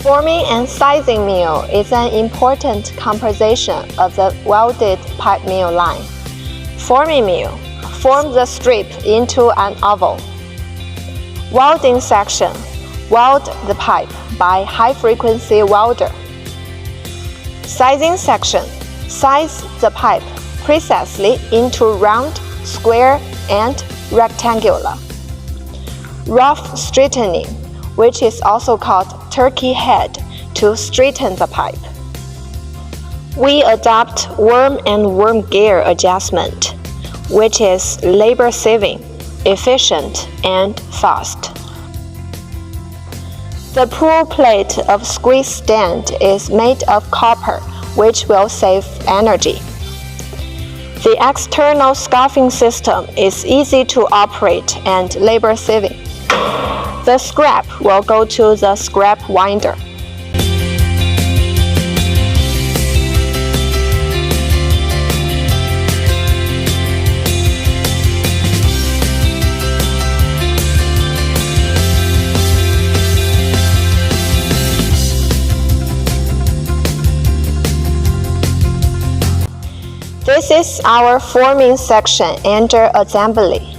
Forming and sizing mill is an important composition of the welded pipe mill line. Forming mill forms the strip into an oval. Welding section weld the pipe by high-frequency welder. Sizing section size the pipe precisely into round, square, and rectangular. Rough straightening, which is also called turkey head, to straighten the pipe. We adopt worm and worm gear adjustment, which is labor-saving, efficient, and fast. The pull plate of squeeze stand is made of copper, which will save energy. The external scuffing system is easy to operate and labor-saving. The scrap will go to the scrap winder. This is our forming section under assembly.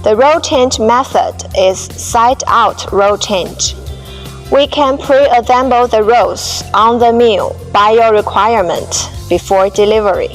The roll change method is side-out roll change. We can pre-assemble the rolls on the mill by your requirement before delivery.